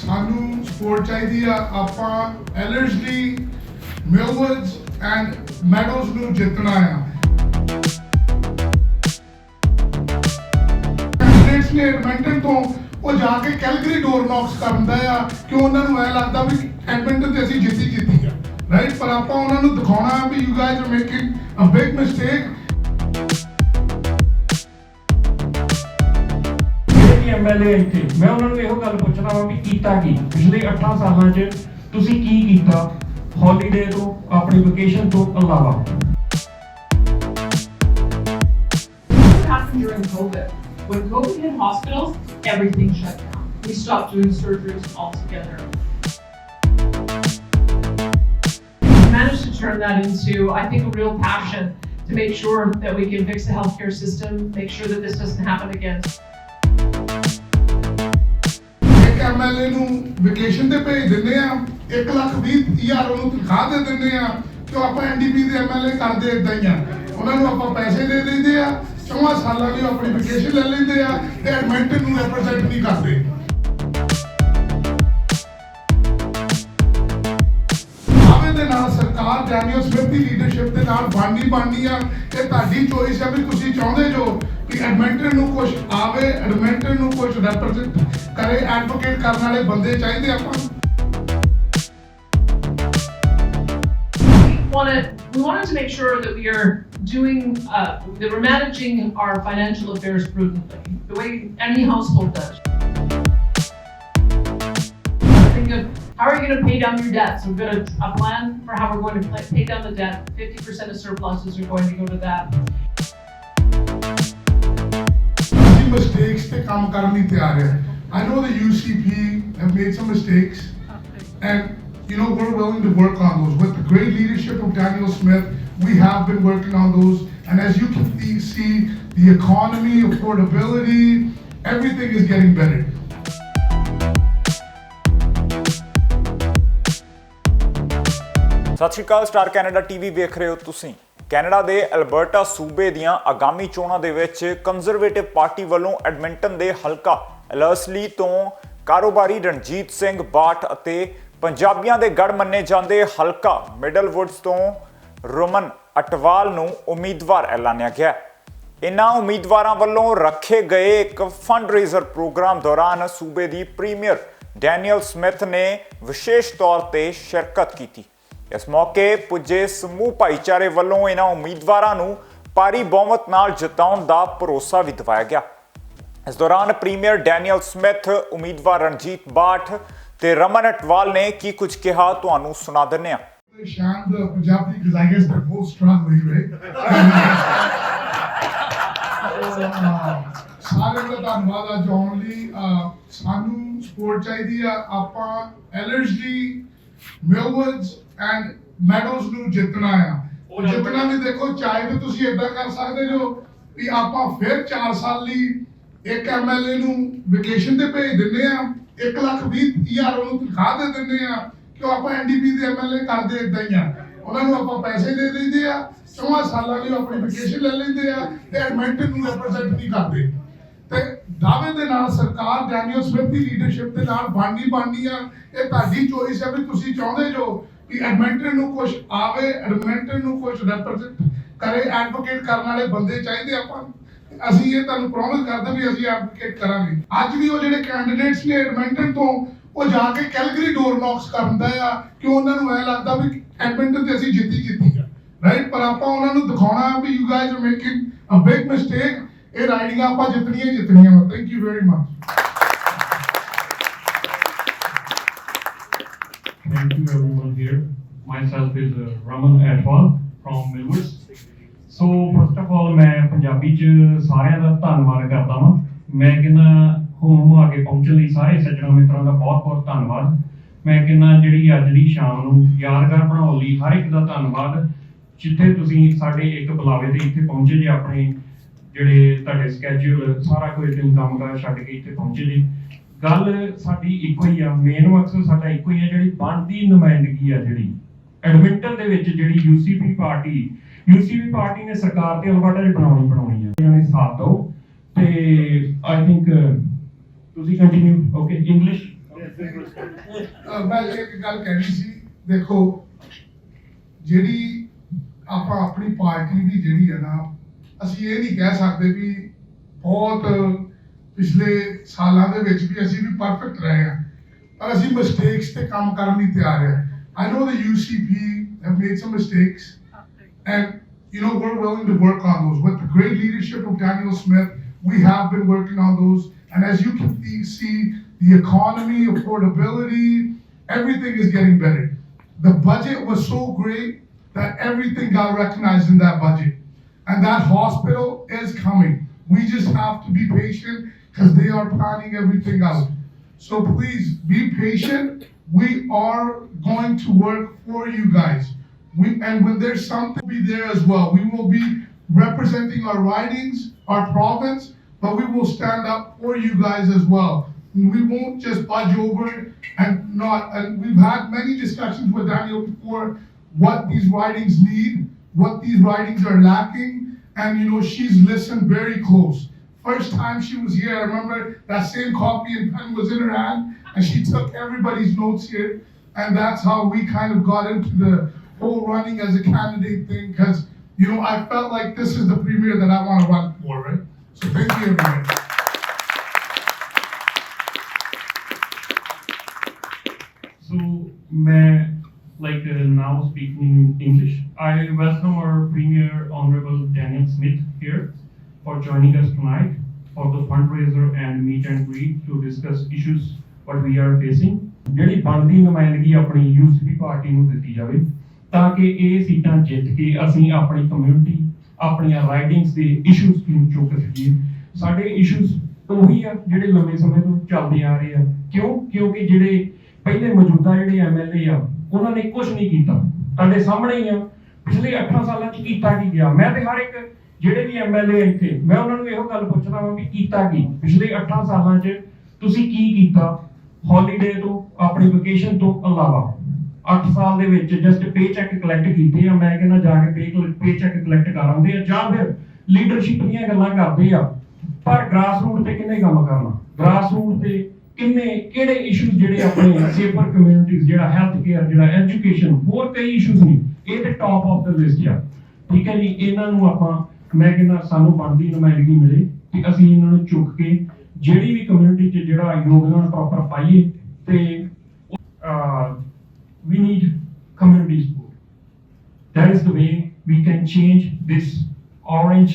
ਸਾਨੂੰ ਸਪੋਰਟ ਚਾਹੀਦੀ ਆ। ਆਪਾਂ ਐਲਰਜੀ ਮਿਲਵੁੱਡਸ ਐਂਡ ਮੈਡੋਜ਼ ਨੂੰ ਜਿੱਤਣਾ ਆ। ਕੈਂਡੀਡੇਟਸ ਨੇ ਐਡਮਿੰਟਨ ਤੋਂ ਉਹ ਜਾ ਕੇ ਕੈਲਗਰੀ ਡੋਰ ਨੌਕਸ ਕਰਦਾ ਆ ਕਿ ਉਹਨਾਂ ਨੂੰ ਇਹ ਲੱਗਦਾ ਵੀ ਐਡਮਿੰਟਨ ਤੇ ਅਸੀਂ ਜਿੱਤੀ ਆ, ਰਾਈਟ। ਪਰ ਆਪਾਂ ਉਹਨਾਂ ਨੂੰ ਦਿਖਾਉਣਾ ਵੀ you guys are making a big mistake. MLA ਇੱਥੇ ਮੈਂ ਉਹਨਾਂ ਨੂੰ ਇਹੋ ਗੱਲ ਪੁੱਛਣਾ ਵਾ ਵੀ ਕੀਤਾ ਕੀ ਪਿਛਲੇ 8 ਸਾਲਾਂ 'ਚ ਤੁਸੀਂ ਕੀ ਕੀਤਾ ਹੌਲੀਡੇ ਤੋਂ ਆਪਣੀ ਵਕੇਸ਼ਨ ਤੋਂ ਇਲਾਵਾ। During COVID, when COVID hit hospitals, everything shut down. We stopped doing surgeries altogether. We managed to turn that into, I think, a real passion to make sure that we can fix the healthcare system, make sure that this doesn't happen again. MLA ਨੂੰ vacation ਤੇ ਭੇਜ ਦਿੰਦੇ ਆ, 1,20,000 ਉਹਨੂੰ ਤਨਖਾਹ ਦੇ ਦਿੰਦੇ ਆ ਕਿ ਆਪਾਂ ਐਨਡੀਪੀ ਦੇ ਐਮਐਲਏ ਕਰਦੇ ਇਦਾਂ ਹੀ ਆ। ਉਹਨਾਂ ਨੂੰ ਆਪਾਂ ਪੈਸੇ ਦੇ ਦਿੰਦੇ ਆ, 4 ਸਾਲਾਂ ਲਈ ਆਪਣੀ ਵਕੇਸ਼ਨ ਲੈ ਲੈਂਦੇ ਆ ਤੇ ਐਡਮਿੰਟਨ ਨੂੰ ਰਿਪਰੈਜ਼ੈਂਟ ਨਹੀਂ ਕਰਦੇ। ਆਵੇ ਦੇ ਨਾਲ ਸਰਕਾਰ ਡੈਨੀਅਲ ਸਮਿਥ ਦੀ ਲੀਡਰਸ਼ਿਪ ਦੇ ਨਾਲ ਬਣਨੀ ਆ। ਇਹ ਤੁਹਾਡੀ ਚੋਇਸ ਹੈ ਵੀ ਤੁਸੀਂ ਚਾਹੁੰਦੇ ਜੋ ਕਿ ਐਡਮਿੰਟਨ ਨੂੰ ਕੁਝ ਆਵੇ, ਐਡਮਿੰਟਨ ਨੂੰ ਕੁਝ ਰਿਪਰੈਜ਼ੈਂਟ ਕਰੇ। ਐਡਵੋਕੇਟ ਕਰਨ ਵਾਲੇ ਬੰਦੇ ਚਾਹੀਦੇ ਆਪਾਂ ਨੂੰ। We wanted to make sure that we are doing, that we're managing our financial affairs prudently, the way any household does. Think of how are you going to pay down your debt? So we've got a plan for how we're going to pay down the debt. 50% of surpluses are going to go to that. Mistakes ਤੇ ਕੰਮ ਕਰਨ ਲਈ ਤਿਆਰ ਹੈ। I know the UCP have made some mistakes, and we're willing to work on those. With the great leadership of Daniel Smith, we have been working on those. And as you can see, the economy, affordability, everything is getting better. ਸਤਿ ਸ਼੍ਰੀ ਅਕਾਲ, star Canada TV ਵੇਖ ਰਹੇ ਹੋ ਤੁਸੀਂ। Canada ਦੇ Alberta ਸੂਬੇ ਦੀਆਂ ਆਗਾਮੀ ਚੋਣਾਂ ਦੇ ਵਿੱਚ ਕੰਜ਼ਰਵੇਟਿਵ ਪਾਰਟੀ ਵੱਲੋਂ ਐਡਮਿੰਟਨ ਦੇ ਹਲਕਾ ਐਲਰਸਲੀ ਤੋਂ ਕਾਰੋਬਾਰੀ ਰਣਜੀਤ ਸਿੰਘ ਬਾਠ ਅਤੇ ਪੰਜਾਬੀਆਂ ਦੇ ਗੜ ਮੰਨੇ ਜਾਂਦੇ ਹਲਕਾ ਮਿਡਲਵੁੱਡਸ ਤੋਂ ਰਮਨ ਅਟਵਾਲ ਨੂੰ ਉਮੀਦਵਾਰ ਐਲਾਨਿਆ ਗਿਆ। ਇਨ੍ਹਾਂ ਉਮੀਦਵਾਰਾਂ ਵੱਲੋਂ ਰੱਖੇ ਗਏ ਇੱਕ ਫੰਡਰੇਜ਼ਰ ਪ੍ਰੋਗਰਾਮ ਦੌਰਾਨ ਸੂਬੇ ਦੀ ਪ੍ਰੀਮੀਅਰ ਡੈਨੀਅਲ ਸਮਿਥ ਨੇ ਵਿਸ਼ੇਸ਼ ਤੌਰ ਤੇ ਸ਼ਿਰਕਤ ਕੀਤੀ। ਇਸ ਮੌਕੇ ਪੁੱਜੇ ਸਮੂਹ ਭਾਈਚਾਰੇ ਵੱਲੋਂ ਇਨ੍ਹਾਂ ਉਮੀਦਵਾਰਾਂ ਨੂੰ ਭਾਰੀ ਬਹੁਮਤ ਨਾਲ ਜਿਤਾਉਣ ਦਾ ਭਰੋਸਾ ਵੀ ਦਿਵਾਇਆ ਗਿਆ। ਇਸ ਦੌਰਾਨ ਪ੍ਰੀਮੀਅਰ ਡੈਨੀਅਲ ਸਮਿਥ, ਉਮੀਦਵਾਰ ਰਣਜੀਤ ਬਾਠ ਤੇ ਰਮਨ ਅਟਵਾਲ ਨੇ ਕੀ ਕੁਝ ਕਿਹਾ ਤੁਹਾਨੂੰ ਸੁਣਾ ਦਿੰਦੇ ਹਾਂ। ਸ਼ਾਂਤ Punjabi because I guess they're both strongly, right? ਸਾਰਿਆਂ ਦਾ ਧੰਨਵਾਦ ਅੱਜ ਆਉਣ ਲਈ। ਸਾਨੂੰ ਸਪੋਰਟ ਚਾਹੀਦੀ ਆ। ਆਪਾਂ ਐਲਰਜੀ ਮਿਲਵੁੱਡਸ ਐਂਡ ਮੈਡੋਜ਼ ਨੂੰ ਜਿੱਤਣਾ ਆ। ਜਿੱਤਣਾ ਵੀ ਦੇਖੋ, ਚਾਹੇ ਤਾਂ ਤੁਸੀਂ ਏਦਾਂ ਕਰ ਸਕਦੇ ਜੋ ਵੀ ਆਪਾਂ ਫਿਰ 4 ਸਾਲ ਲਈ ਇੱਕ ਐਮਐਲਏ ਨੂੰ ਵਕੇਸ਼ਨ ਤੇ ਭੇਜ ਦਿੰਦੇ ਆ, 1,20,000 ਉਹਨੂੰ ਤਨਖਾਹ ਦੇ ਦਿੰਦੇ ਆ ਕਿ ਆਪਾਂ ਐਨਡੀਪੀ ਦੇ ਐਮਐਲਏ ਕਰਦੇ ਇਦਾਂ ਹੀ ਆ। ਉਹਨਾਂ ਨੂੰ ਆਪਾਂ ਪੈਸੇ ਦੇ ਦਿੰਦੇ ਆ, 4 ਸਾਲਾਂ ਲਈ ਆਪਣੀ ਵਕੇਸ਼ਨ ਲੈ ਲੈਂਦੇ ਆ ਤੇ ਐਡਮਿੰਟਨ ਨੂੰ ਰਿਪਰੈਜ਼ੈਂਟ ਨਹੀਂ ਕਰਦੇ। ਤੇ ਦਾਅਵੇ ਦੇ ਨਾਲ ਸਰਕਾਰ ਡੈਨੀਅਲ ਸਮਿਥ ਦੀ ਲੀਡਰਸ਼ਿਪ ਦੇ ਨਾਲ ਬਣਨੀ ਆ। ਇਹ ਤੁਹਾਡੀ ਚੋਇਸ ਹੈ ਵੀ ਤੁਸੀਂ ਚਾਹੁੰਦੇ ਜੋ ਕਿ ਐਡਮਿੰਟਨ ਨੂੰ ਕੁਝ ਆਵੇ, ਐਡਮਿੰਟਨ ਨੂੰ ਕੁਝ ਰਿਪਰੈਜ਼ੈਂਟ ਕਰੇ। ਐਡਵੋਕੇਟ ਕਰਨ ਵਾਲੇ ਬੰਦੇ ਚਾਹੀਦੇ ਆਪਾਂ ਨੂੰ। ਅਸੀਂ ਇਹ ਤੁਹਾਨੂੰ ਪ੍ਰੋਮਿਸ ਕਰਦੇ ਵੀ ਅਸੀਂ ਐਡਵੋਕੇਟ ਕਰਾਂਗੇ। ਅੱਜ ਵੀ ਉਹ ਜਿਹੜੇ ਕੈਂਡੀਡੇਟਸ ਨੇ ਐਡਮਿੰਟਨ ਤੋਂ ਉਹ ਜਾ ਕੇ ਕੈਲਗਰੀ ਡੋਰ ਨੌਕਸ ਕਰਦਾ ਆ ਕਿ ਉਹਨਾਂ ਨੂੰ ਇਹ ਲੱਗਦਾ ਵੀ ਐਡਮਿੰਟਨ ਤੇ ਅਸੀਂ ਜਿੱਤੀ ਆ, ਰਾਈਟ। ਪਰ ਆਪਾਂ ਉਹਨਾਂ ਨੂੰ ਦਿਖਾਉਣਾ ਵੀ you guys are making a big mistake. ਇਹ ਰਾਈਡਿੰਗਾਂ ਆਪਾਂ ਜਿੱਤਣੀਆਂ ਵਾ। Thank you very much. Thank you everyone here. Myself is Raman Atwal from Millwoods. So first of all ਮੈਂ ਪੰਜਾਬੀ ਚ ਸਾਰਿਆਂ ਦਾ ਧੰਨਵਾਦ ਕਰਦਾ ਹਾਂ। ਮੈਂ ਕਹਿੰਦਾ ਹੋਮ ਆ ਕੇ ਪਹੁੰਚਣ ਲਈ ਸਾਰੇ ਸੱਜਣਾ ਮਿੱਤਰਾਂ ਦਾ ਬਹੁਤ ਧੰਨਵਾਦ। ਮੈਂ ਕਹਿੰਦਾ ਜਿਹੜੀ ਅੱਜ ਦੀ ਸ਼ਾਮ ਨੂੰ ਯਾਦਗਾਰ ਬਣਾਉਣ ਲਈ ਹਰ ਇੱਕ ਦਾ ਧੰਨਵਾਦ। ਜਿੱਥੇ ਤੁਸੀਂ ਸਾਡੇ ਇੱਕ ਬੁਲਾਵੇ ਤੇ ਇੱਥੇ ਪਹੁੰਚੇ ਜੇ, ਆਪਣੇ ਜਿਹੜੇ ਤੁਹਾਡੇ ਸਕੈਜੂਲ ਸਾਰਾ ਕੁਝ ਤੁਸੀਂ ਕੰਮ ਕਾਰ ਛੱਡ ਕੇ ਇੱਥੇ ਪਹੁੰਚੇ ਜੇ। ਗੱਲ ਸਾਡੀ ਇੱਕੋ ਹੀ ਆ, ਮੇਨ ਮਕਸਦ ਸਾਡਾ ਇੱਕੋ ਹੀ ਆ, ਜਿਹੜੀ ਬਣਦੀ ਨੁਮਾਇੰਦਗੀ ਆ ਜਿਹੜੀ ਐਡਮਿੰਟਨ ਦੇ ਵਿੱਚ ਜਿਹੜੀ ਯੂਸੀਪੀ ਪਾਰਟੀ ਨੇ ਸਰਕਾਰ ਤੇ ਅਲਬਰਟਾ 'ਚ ਬਣਾਉਣੀ ਆ। ਇਹਨਾਂ ਨੇ ਸਾਥ ਦਿਓ ਤੇ ਆਈ ਥਿੰਕ ਤੁਸੀਂ ਕੰਟੀਨਿਊ ਓਕੇ ਇੰਗਲਿਸ਼ ਮੈਂ ਇੱਕ ਗੱਲ ਕਹਿਣੀ ਸੀ, ਦੇਖੋ ਜਿਹੜੀ ਆਪਾਂ ਆਪਣੀ ਪਾਰਟੀ ਵੀ ਜਿਹੜੀ ਹੈ ਨਾ, ਅਸੀਂ ਇਹ ਨਹੀਂ ਕਹਿ ਸਕਦੇ ਵੀ ਬਹੁਤ ਪਿਛਲੇ ਸਾਲਾਂ ਦੇ ਵਿੱਚ ਵੀ ਅਸੀਂ ਵੀ ਪਰਫੈਕਟ ਰਹੇ ਹਾਂ, ਪਰ ਅਸੀਂ ਮਿਸਟੇਕਸ ਤੇ ਕੰਮ ਕਰਨ ਲਈ ਤਿਆਰ ਹਾਂ। I know the UCP have made some mistakes, and we're willing to work on those. With the great leadership of Daniel Smith, we have been working on those. And as you can see, the economy, affordability, everything is getting better. The budget was so great that everything got recognized in that budget. And that hospital is coming. We just have to be patient because they are planning everything out. So please be patient. We are going to work for you guys. And when there's something, we'll be there as well. We will be representing our ridings, our province, but we will stand up for you guys as well. We won't just budge over and we've had many discussions with Daniel before what these ridings need, what these ridings are lacking, and she's listened very close. First time she was here, I remember that same copy and pen was in her hand, and she took everybody's notes here, and that's how we kind of got into the whole running as a candidate thing, because I felt like this is the premier that I want to run for, right? So thank you, everybody. So, now speaking in English, I welcome our Premier Honorable Daniel Smith here for joining us tonight for the fundraiser and meet and greet to discuss issues what we are facing. ਜਿਹੜੀ ਬਣਦੀ ਨੁਮਾਇੰਦਗੀ ਆਪਣੀ UCP party ਨੂੰ ਦਿੱਤੀ ਜਾਵੇ ਤਾਂ ਕਿ ਇਹ ਸੀਟਾਂ ਜਿੱਤ ਕੇ ਅਸੀਂ ਆਪਣੀ ਕਮਿਊਨਿਟੀ ਆਪਣੀਆਂ ਰਾਈਡਿੰਗਸ ਦੇ ਇਸ਼ੂਜ਼ ਨੂੰ ਚੁੱਕ ਸਕੀਏ। ਸਾਡੇ ਇਸ਼ੂਜ਼ ਉਹੀ ਆ ਜਿਹੜੇ ਲੰਮੇ ਸਮੇਂ ਤੋਂ ਚੱਲਦੇ ਆ ਰਹੇ ਆ। ਕਿਉਂਕਿ ਜਿਹੜੇ ਪਹਿਲੇ ਮੌਜੂਦਾ ਜਿਹੜੇ ਐਮਐਲਏ ਆ ਉਹਨਾਂ ਨੇ ਕੁਝ ਨਹੀਂ ਕੀਤਾ। ਤੁਹਾਡੇ ਸਾਹਮਣੇ ਹੀ ਆ ਪਿਛਲੇ 8 ਸਾਲਾਂ 'ਚ ਕੀਤਾ ਕੀ ਗਿਆ। ਮੈਂ ਤੇ ਹਰ ਇੱਕ ਜਿਹੜੇ ਵੀ ਐਮਐਲਏ ਇੱਥੇ ਮੈਂ ਉਹਨਾਂ ਨੂੰ ਇਹੋ ਗੱਲ ਪੁੱਛਦਾ ਹਾਂ ਵੀ ਕੀਤਾ ਕੀ ਪਿਛਲੇ 8 ਸਾਲਾਂ 'ਚ ਤੁਸੀਂ ਕੀ ਕੀਤਾ ਹੌਲੀਡੇ ਤੋਂ ਆਪਣੀ ਵਕੇਸ਼ਨ ਤੋਂ ਇਲਾਵਾ। 8 ਸਾਲ ਦੇ ਵਿੱਚ ਜਸਟ ਪੇ ਚੈੱਕ ਕਲੈਕਟ ਕੀਤੇ ਆ। ਮੈਂ ਕਹਿੰਦਾ ਜਾ ਕੇ ਪੇ ਚੈੱਕ ਕਲੈਕਟ ਕਰ ਆਉਂਦੇ ਆ ਜਾਂ ਫਿਰ ਲੀਡਰਸ਼ਿਪ ਦੀਆਂ ਗੱਲਾਂ ਕਰਦੇ ਆ, ਪਰ ਗ੍ਰਾਸ ਰੂਟ ਤੇ ਕਿੰਨੇ ਕੰਮ ਕਰਨਾ। ਗ੍ਰਾਸ ਰੂਟ ਤੇ ਕਿਹੜੇ ਇਸ਼ੂਜ਼ ਜਿਹੜੇ ਆਪਣੇ ਸੇਫਰ ਕਮਿਊਨਿਟੀਜ਼ ਜਿਹੜਾ ਹੈਲਥ ਕੇਅਰ ਜਿਹੜਾ ਐਜੂਕੇਸ਼ਨ ਹੋਰ ਕਈ ਇਸ਼ੂਜ਼ ਨੇ ਇਹ ਤੇ ਟੌਪ ਆਫ ਦ ਲਿਸਟ ਆ। ਠੀਕ ਹੈ ਜੀ, ਇਹਨਾਂ ਨੂੰ ਆਪਾਂ ਮੈਂ ਕਹਿੰਦਾ ਸਾਨੂੰ ਬਣਦੀ ਨੁਮਾਇੰਦਗੀ ਮਿਲੇ ਕਿ ਅਸੀਂ ਇਹਨਾਂ ਨੂੰ ਚੁੱਕ ਕੇ ਜਿਹੜੀ ਵੀ ਕਮਿਊਨਿਟੀ 'ਚ ਜਿਹੜਾ ਯੋਗਦਾਨ ਪ੍ਰੋਪਰ ਪਾਈਏ ਤੇ we need community support. That is the way we can change this orange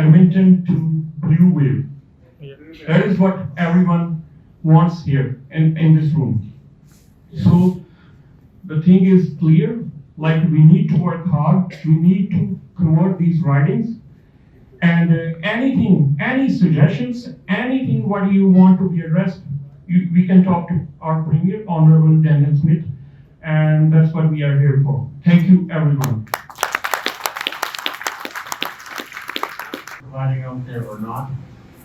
Edmonton to blue wave. That is what everyone wants here in this room. So the thing is clear, like we need to work hard, we need to convert these ridings, and any suggestions, anything what you want to be addressed, we can talk to our Premier, Honorable Daniel Smith, and that's what we are here for. Thank you, everyone. Providing out there or not,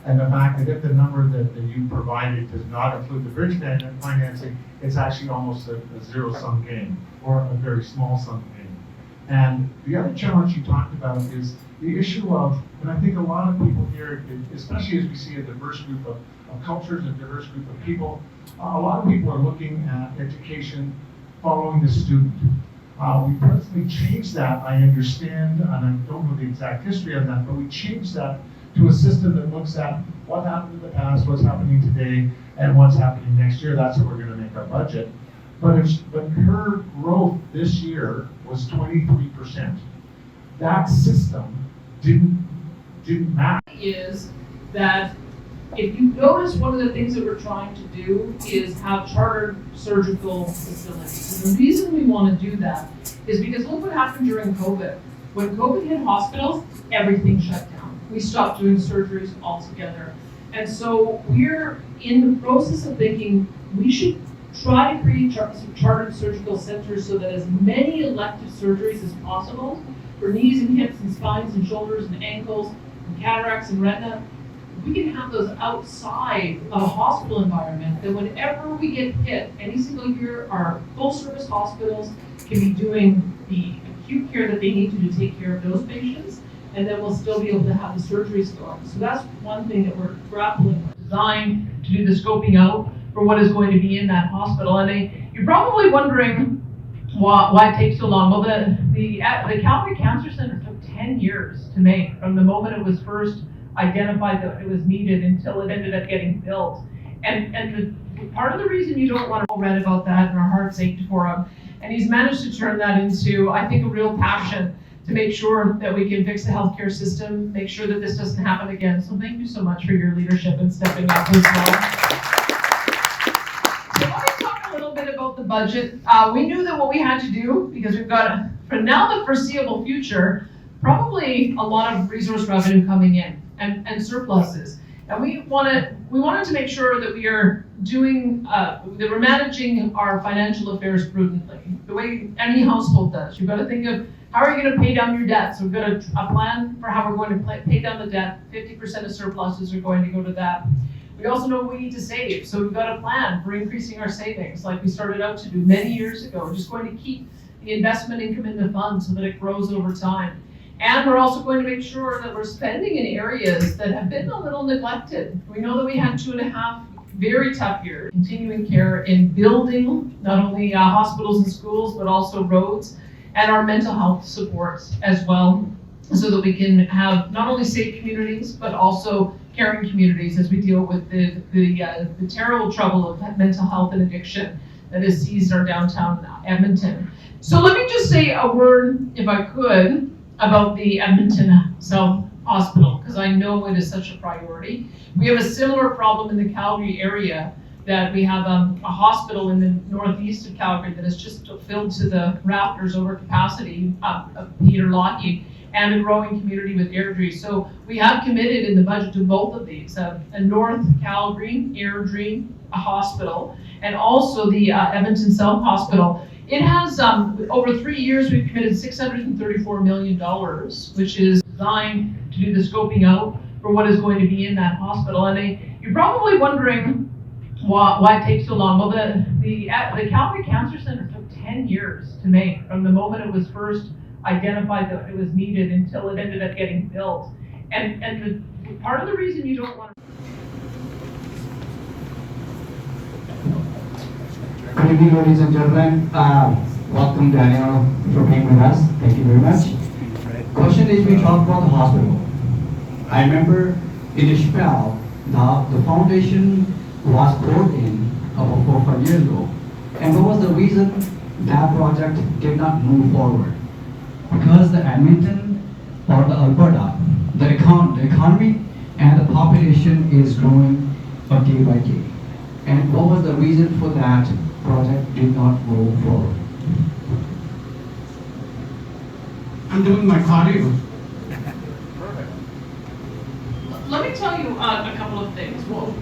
and the fact that if the number that you provided does not include the bridge financing, it's actually almost a zero-sum game or a very small sum game. And the other challenge you talked about is the issue of, and I think a lot of people here, especially as we see a diverse group of cultures, a diverse group of people, a lot of people are looking at education following the student. We presently changed that, I understand, and I don't know the exact history of that, but we changed that to a system that looks at what happened in the past, what's happening today, and what's happening next year. That's how we're going to make our budget. But her growth this year was 23%. That system didn't matter. Is that if you notice, one of the things that we're trying to do is have chartered surgical facilities. And the reason we want to do that is because look what happened during COVID. When COVID hit hospitals, everything shut down. We stopped doing surgeries altogether. And so we're in the process of thinking we should try to create chartered surgical centers so that as many elective surgeries as possible for knees and hips and spines and shoulders and ankles and cataracts and retina, we can have those outside of a hospital environment, that whenever we get hit, any single year, our full service hospitals can be doing the acute care that they need to take care of those patients, and then we'll still be able to have the surgeries going. So that's one thing that we're grappling with. Designed to do the scoping out for what is going to be in that hospital. And you're probably wondering why it takes so long. Well, the Calgary Cancer Centre took 10 years to make, from the moment it was first identified that it was needed until it ended up getting built. And part of the reason you don't want to read about that, and our hearts ached for him. And he's managed to turn that into, I think, a real passion to make sure that we can fix the healthcare system, make sure that this doesn't happen again. So thank you so much for your leadership and stepping up as well. So let me talk a little bit about the budget. We knew that what we had to do, because we've got, for now, the foreseeable future, probably a lot of resource revenue coming in and surpluses. And we wanted to make sure that we are doing, that we're managing our financial affairs prudently, the way any household does. You've got to think of, how are you going to pay down your debt? So we've got a plan for how we're going to pay down the debt. 50% of surpluses are going to go to that. We also know we need to save. So we've got a plan for increasing our savings, like we started out to do many years ago. We're just going to keep the investment income in the fund so that it grows over time. And we're also going to make sure that we're spending in areas that have been a little neglected. We know that we had 2.5 very tough years, continuing care in building not only hospitals and schools, but also roads, and our mental health supports as well, so that we can have not only safe communities, but also caring communities as we deal with the terrible trouble of mental health and addiction that has seized our downtown Edmonton. So let me just say a word, if I could, about the Edmonton South Hospital, because I know it is such a priority. We have a similar problem in the Calgary area, that we have a hospital in the northeast of Calgary that is just filled to the rafters over capacity of Peter Lockheed, and a growing community with Airdrie. So we have committed in the budget to both of these, a North Calgary Airdrie hospital, and also the Edmonton South Hospital. It has, over 3 years, we've committed $634 million, which is designed to do the scoping out for what is going to be in that hospital. And you're probably wondering why it takes so long. Well, the Calgary Cancer Centre took 10 years to make, from the moment it was first identified that it was needed until it ended up getting built. And part of the reason you don't want to... Good evening, ladies and gentlemen. Welcome, Daniel, for being with us. Thank you very much. Question is, we talked about the hospital. I remember in Ishmael, the foundation was poured in about 4 or 5 years ago. And what was the reason that project did not move forward? Because the Edmonton or the Alberta, the economy and the population is growing day by day. And what was the reason for that project did not move forward? I'm doing my cardio. Let me tell you a couple of things. Well,